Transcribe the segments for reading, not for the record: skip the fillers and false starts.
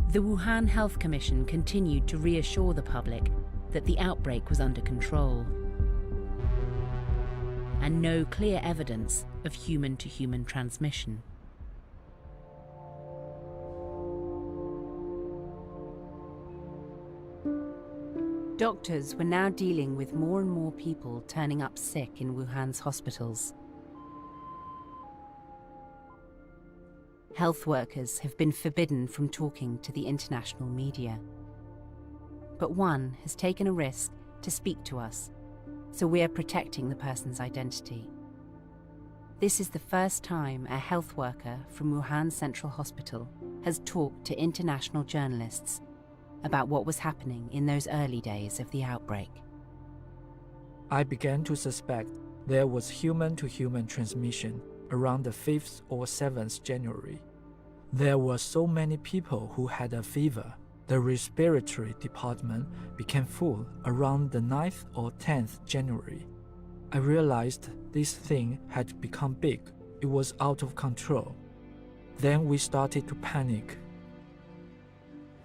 The Wuhan Health Commission continued to reassure the public that the outbreak was under control, and no clear evidence of human-to-human transmission. Doctors were now dealing with more and more people turning up sick in Wuhan's hospitals. Health workers have been forbidden from talking to the international media. But one has taken a risk to speak to us, so we are protecting the person's identity. This is the first time a health worker from Wuhan Central Hospital has talked to international journalists about what was happening in those early days of the outbreak. I began to suspect there was human-to-human transmission around the 5th or 7th January. There were so many people who had a fever. The respiratory department became full around the 9th or 10th January. I realized this thing had become big. It was out of control. Then we started to panic.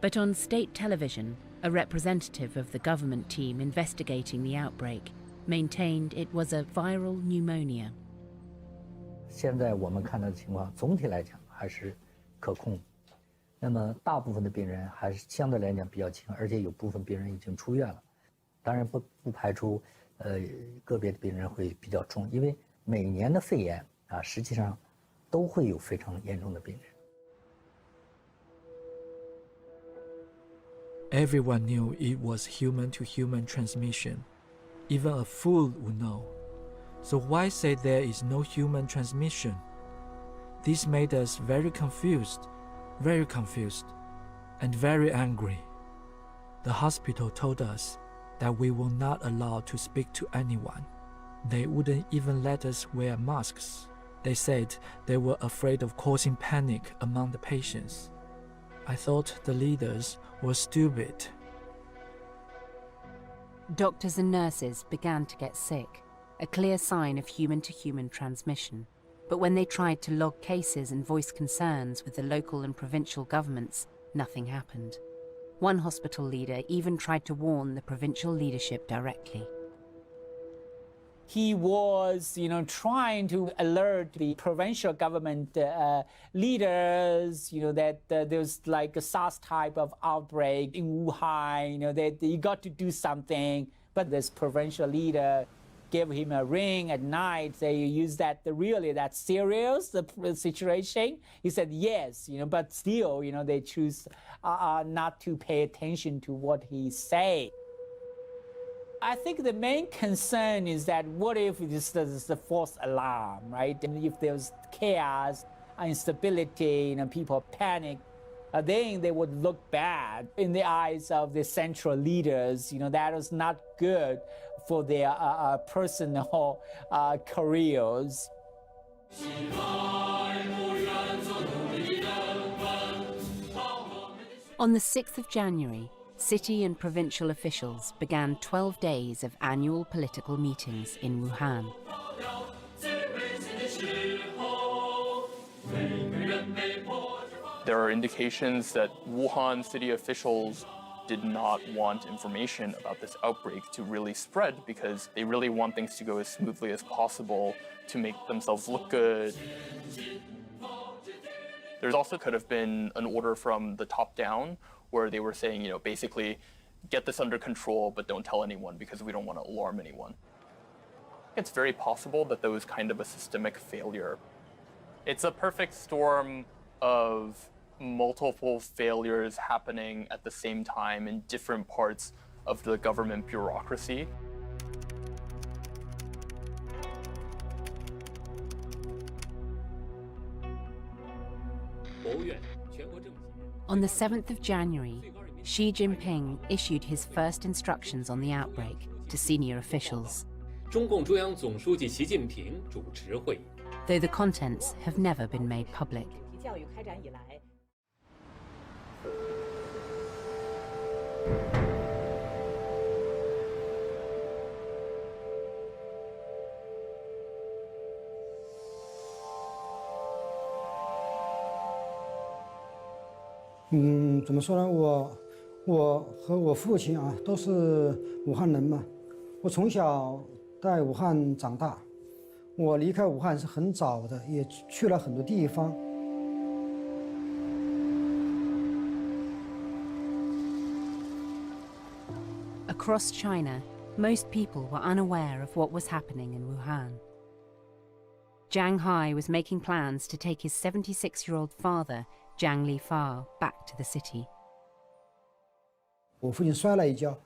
But on state television, a representative of the government team investigating the outbreak maintained it was a viral pneumonia. 现在我们看到的情况，总体来讲还是可控。那么大部分的病人还是相对来讲比较轻，而且有部分病人已经出院了。当然不排除个别的病人会比较重，因为每年的肺炎实际上都会有非常严重的病人。Everyone knew it was human-to-human transmission. Even a fool would know. So why say there is no human transmission? This made us very confused, and very angry. The hospital told us that we were not allowed to speak to anyone. They wouldn't even let us wear masks. They said they were afraid of causing panic among the patients. I thought the leaders were stupid. Doctors and nurses began to get sick, a clear sign of human-to-human transmission. But when they tried to log cases and voice concerns with the local and provincial governments, nothing happened. One hospital leader even tried to warn the provincial leadership directly. He was, trying to alert the provincial government leaders, that there's like a SARS type of outbreak in Wuhan, that you got to do something. But this provincial leader gave him a ring at night, say, you use that serious, the situation? He said yes, but still, they choose not to pay attention to what he say. I think the main concern is that what if this is a false alarm, right? And if there's chaos, instability, people panic, then they would look bad in the eyes of the central leaders. That is not good for their personal careers. On the 6th of January, city and provincial officials began 12 days of annual political meetings in Wuhan. There are indications that Wuhan city officials did not want information about this outbreak to really spread because they really want things to go as smoothly as possible to make themselves look good. There's also could have been an order from the top down where they were saying, basically, get this under control, but don't tell anyone because we don't want to alarm anyone. It's very possible that there was kind of a systemic failure. It's a perfect storm of multiple failures happening at the same time in different parts of the government bureaucracy. On the 7th of January, Xi Jinping issued his first instructions on the outbreak to senior officials, though the contents have never been made public. 怎么说呢？我和我父亲啊都是武汉人嘛，我从小在武汉长大，我离开武汉是很早的，也去了很多地方。Across China, most people were unaware of what was happening in Wuhan. Jiang Hai was making plans to take his 76-year-old father, Jiang Lifa, back to the city. 我父亲摔了一跤，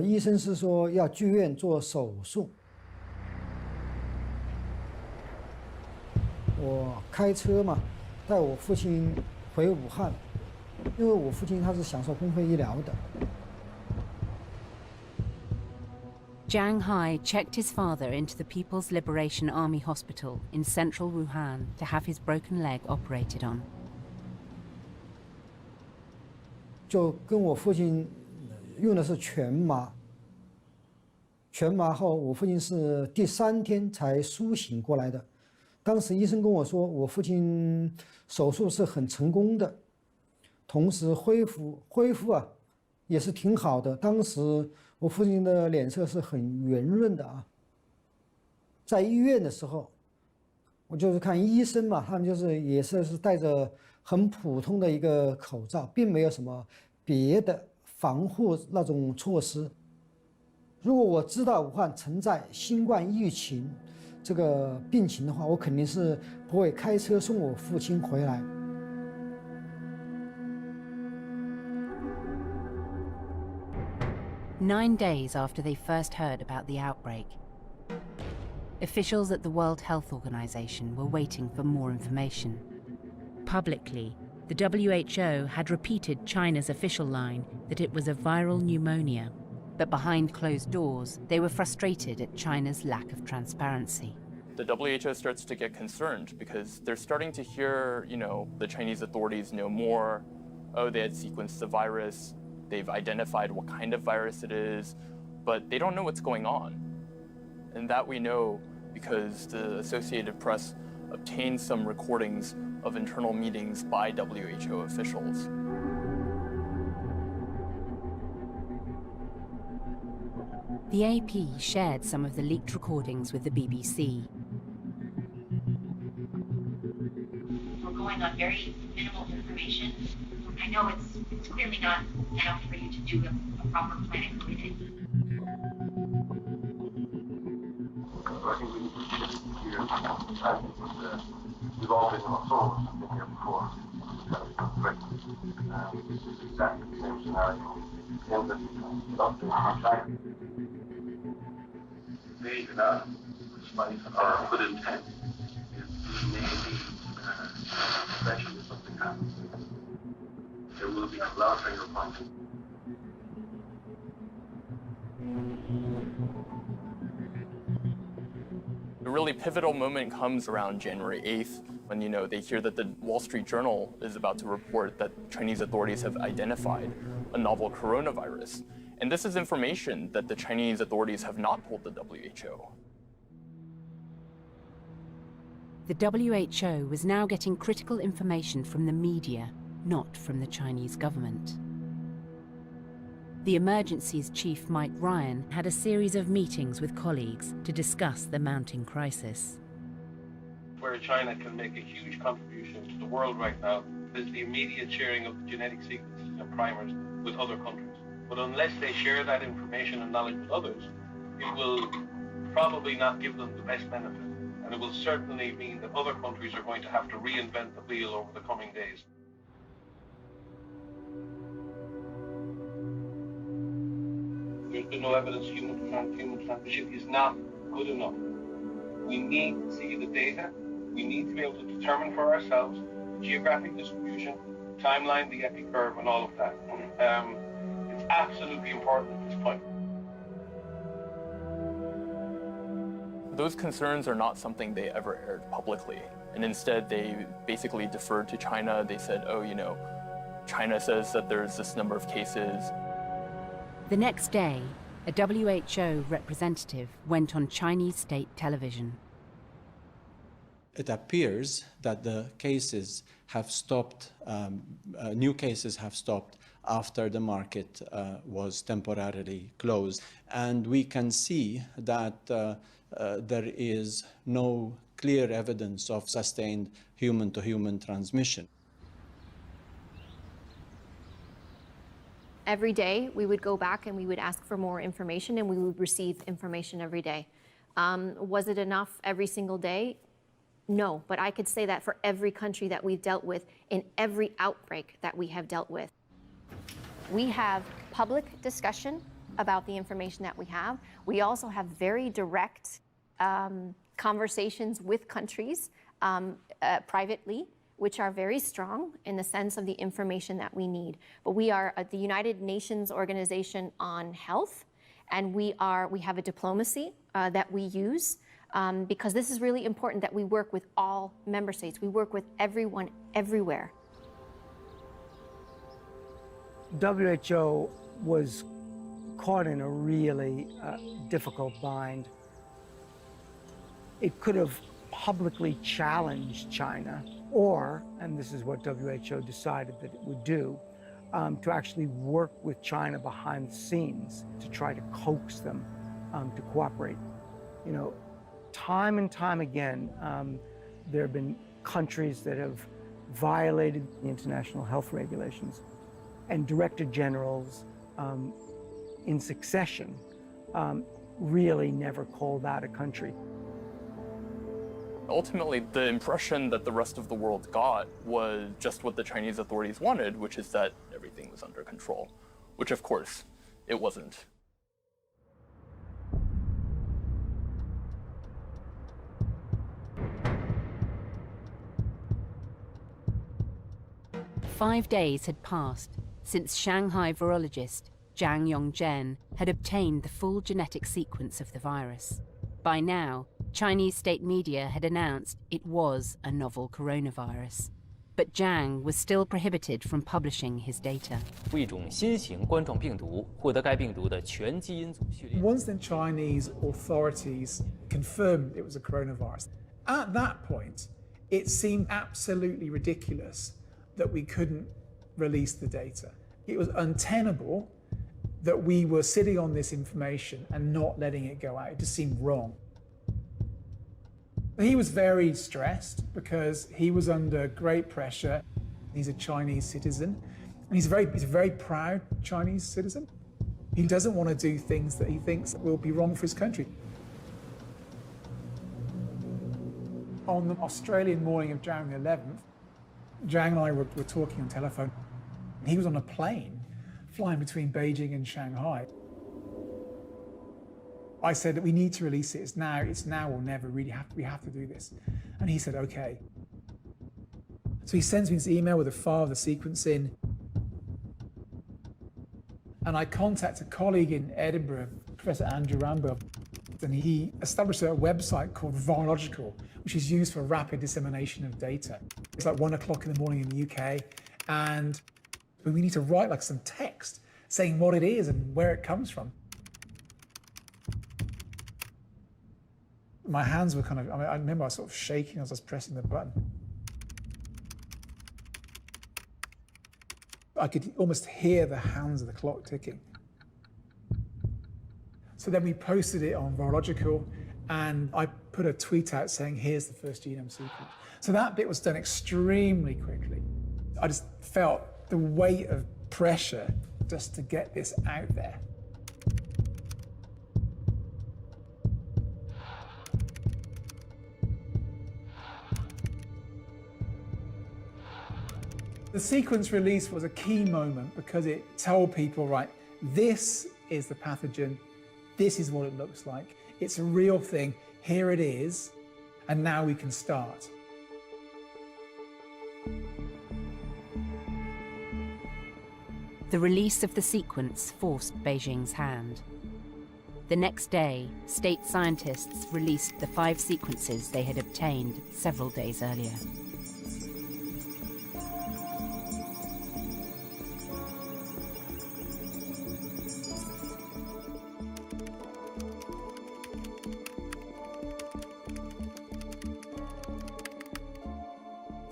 医生是说要去院做手术。我开车嘛，带我父亲回武汉，因为我父亲他是享受公费医疗的。Jiang Hai checked his father into the People's Liberation Army Hospital in central Wuhan to have his broken leg operated on. 就跟我父亲用的是全麻，全麻后我父亲是第3天才苏醒过来的。当时医生跟我说，我父亲手术是很成功的，同时恢复啊也是挺好的。当时我父亲的脸色是很圆润的啊。在医院的时候，我就是看医生嘛，他们也是戴着很普通的一个口罩，并没有什么别的防护那种措施。如果我知道武汉存在新冠疫情这个病情的话，我肯定是不会开车送我父亲回来。9 days after they first heard about the outbreak, officials at the World Health Organization were waiting for more information. Publicly, the WHO had repeated China's official line that it was a viral pneumonia. But behind closed doors, they were frustrated at China's lack of transparency. The WHO starts to get concerned because they're starting to hear, the Chinese authorities know more. Oh, they had sequenced the virus. They've identified what kind of virus it is, but they don't know what's going on. And that we know because the Associated Press obtained some recordings of internal meetings by WHO officials. The AP shared some of the leaked recordings with the BBC. We're going on very minimal information. I know it's clearly not enough for you to do a proper planning for it. I think we need to shift gears and we've all been on solos, been here before. It's got to be great. This is exactly the same scenario in the lockdown in China. They did not, despite our good intent, if maybe eventually something happens, there will be a lot of finger pointing. A really pivotal moment comes around January 8th when, they hear that the Wall Street Journal is about to report that Chinese authorities have identified a novel coronavirus. And this is information that the Chinese authorities have not told the WHO. The WHO was now getting critical information from the media, not from the Chinese government. The emergency's chief, Mike Ryan, had a series of meetings with colleagues to discuss the mounting crisis. Where China can make a huge contribution to the world right now is the immediate sharing of genetic sequences and primers with other countries. But unless they share that information and knowledge with others, it will probably not give them the best benefit. And it will certainly mean that other countries are going to have to reinvent the wheel over the coming days. There's been no evidence human transmission is not good enough. We need to see the data. We need to be able to determine for ourselves the geographic distribution, timeline, the epi curve, and all of that. It's absolutely important at this point. Those concerns are not something they ever aired publicly. And instead, they basically deferred to China. They said, China says that there's this number of cases. The next day, a WHO representative went on Chinese state television. It appears that the cases have stopped, new cases have stopped after the market was temporarily closed. And we can see that there is no clear evidence of sustained human-to-human transmission. Every day we would go back and we would ask for more information, and we would receive information every day. Was it enough every single day? No, but I could say that for every country that we've dealt with, in every outbreak that we have dealt with. We have public discussion about the information that we have. We also have very direct conversations with countries privately, which are very strong in the sense of the information that we need. But we are at the United Nations Organization on Health, and we have a diplomacy that we use because this is really important that we work with all member states. We work with everyone, everywhere. WHO was caught in a really difficult bind. It could have publicly challenged China, or, and this is what WHO decided that it would do, to actually work with China behind the scenes to try to coax them to cooperate. You know, time and time again, there have been countries that have violated the international health regulations, and director generals in succession really never called out a country. Ultimately, the impression that the rest of the world got was just what the Chinese authorities wanted, which is that everything was under control, which of course it wasn't. Five days had passed since Shanghai virologist Zhang Yongzhen had obtained the full genetic sequence of the virus. By now, Chinese state media had announced it was a novel coronavirus, but Zhang was still prohibited from publishing his data. Once the Chinese authorities confirmed it was a coronavirus, at that point, it seemed absolutely ridiculous that we couldn't release the data. It was untenable that we were sitting on this information and not letting it go out. It just seemed wrong. He was very stressed because he was under great pressure. He's a Chinese citizen, and he's a very proud Chinese citizen. He doesn't want to do things that he thinks will be wrong for his country. On the Australian morning of January 11th, Zhang and I were talking on telephone. He was on a plane flying between Beijing and Shanghai. I said that we need to release it. It's now or never. We have to do this. And he said, okay. So he sends me this email with a file of the sequence in. And I contact a colleague in Edinburgh, Professor Andrew Rambo, and he established a website called Virological, which is used for rapid dissemination of data. It's like 1 o'clock in the morning in the UK, and we need to write like some text saying what it is and where it comes from. My hands were kind of, I remember I was sort of shaking as I was pressing the button. I could almost hear the hands of the clock ticking. So then we posted it on Virological, and I put a tweet out saying, here's the first genome sequence. So that bit was done extremely quickly. I just felt the weight of pressure just to get this out there. The sequence release was a key moment because it told people, right, this is the pathogen, this is what it looks like, it's a real thing, here it is, and now we can start. The release of the sequence forced Beijing's hand. The next day, state scientists released the 5 sequences they had obtained several days earlier.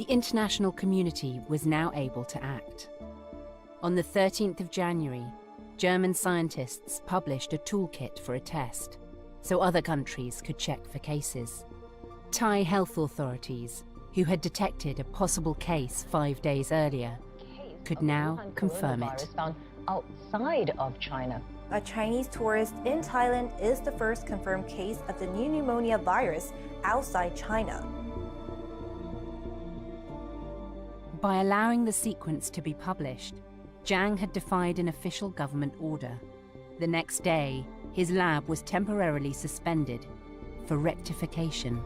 The international community was now able to act. On the 13th of January, German scientists published a toolkit for a test, so other countries could check for cases. Thai health authorities, who had detected a possible case 5 days earlier, could now confirm it. Found outside of China. A Chinese tourist in Thailand is the first confirmed case of the new pneumonia virus outside China. By allowing the sequence to be published, Zhang had defied an official government order. The next day, his lab was temporarily suspended for rectification.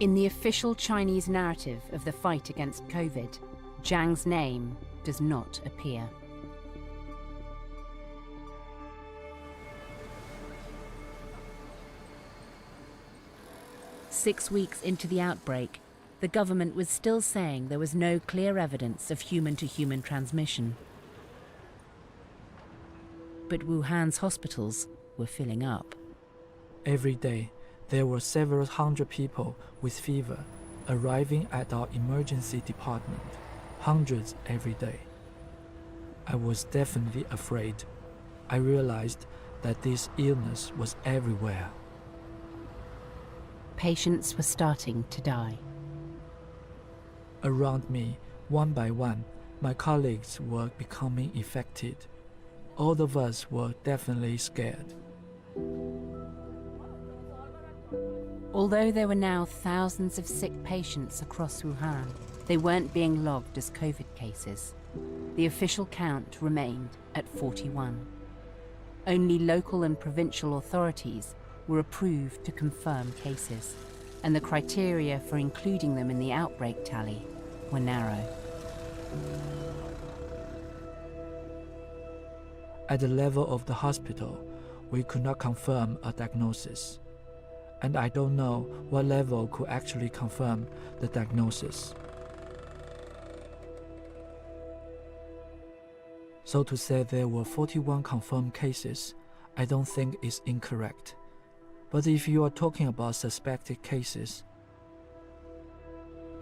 In the official Chinese narrative of the fight against COVID, Zhang's name does not appear. Six weeks into the outbreak, the government was still saying there was no clear evidence of human-to-human transmission. But Wuhan's hospitals were filling up. Every day, there were several hundred people with fever arriving at our emergency department, hundreds every day. I was definitely afraid. I realized that this illness was everywhere. Patients were starting to die. Around me, one by one, my colleagues were becoming infected. All of us were definitely scared. Although there were now thousands of sick patients across Wuhan, they weren't being logged as COVID cases. The official count remained at 41. Only local and provincial authorities were approved to confirm cases, and the criteria for including them in the outbreak tally were narrow. At the level of the hospital, we could not confirm a diagnosis. And I don't know what level could actually confirm the diagnosis. So to say there were 41 confirmed cases, I don't think is incorrect. But if you are talking about suspected cases,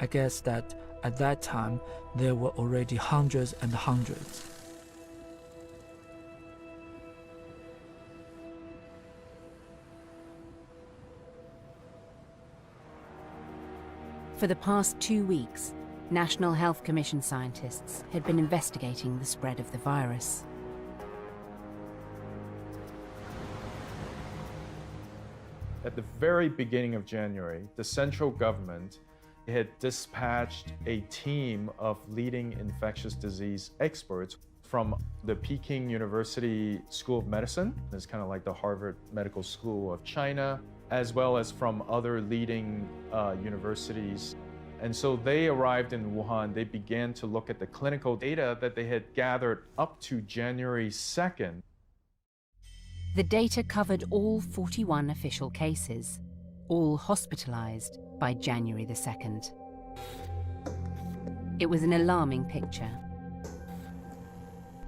I guess that at that time there were already hundreds and hundreds. For the past 2 weeks, National Health Commission scientists had been investigating the spread of the virus. At the very beginning of January, the central government had dispatched a team of leading infectious disease experts from the Peking University School of Medicine, it's kind of like the Harvard Medical School of China, as well as from other leading universities. And so they arrived in Wuhan. They began to look at the clinical data that they had gathered up to January 2nd. The data covered all 41 official cases, all hospitalized by January the 2nd. It was an alarming picture.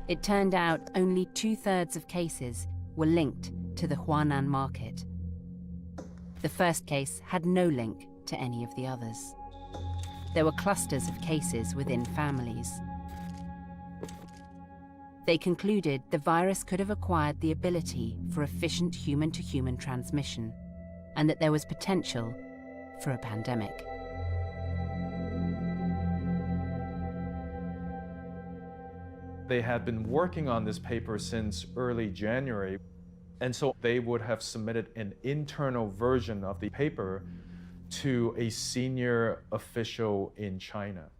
It turned out only 2/3 of cases were linked to the Huanan market. The first case had no link to any of the others. There were clusters of cases within families. They concluded the virus could have acquired the ability for efficient human-to-human transmission, and that there was potential for a pandemic. They had been working on this paper since early January, and so they would have submitted an internal version of the paper to a senior official in China.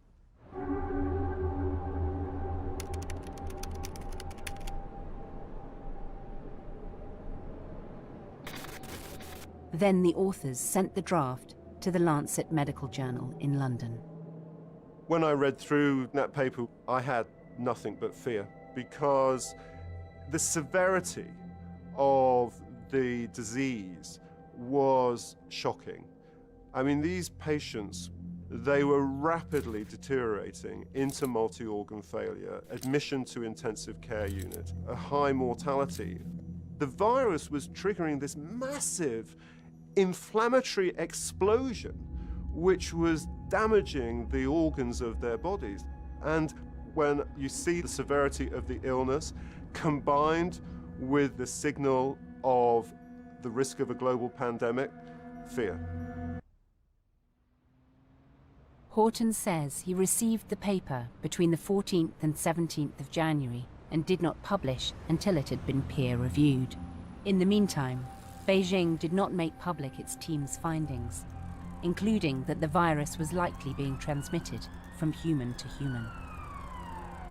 Then the authors sent the draft to the Lancet Medical Journal in London. When I read through that paper, I had nothing but fear, because the severity of the disease was shocking. I mean, these patients, they were rapidly deteriorating into multi-organ failure, admission to intensive care unit, a high mortality. The virus was triggering this massive inflammatory explosion which was damaging the organs of their bodies. And when you see the severity of the illness combined with the signal of the risk of a global pandemic, fear. Horton says he received the paper between the 14th and 17th of January and did not publish until it had been peer-reviewed. In the meantime, Beijing did not make public its team's findings, including that the virus was likely being transmitted from human to human.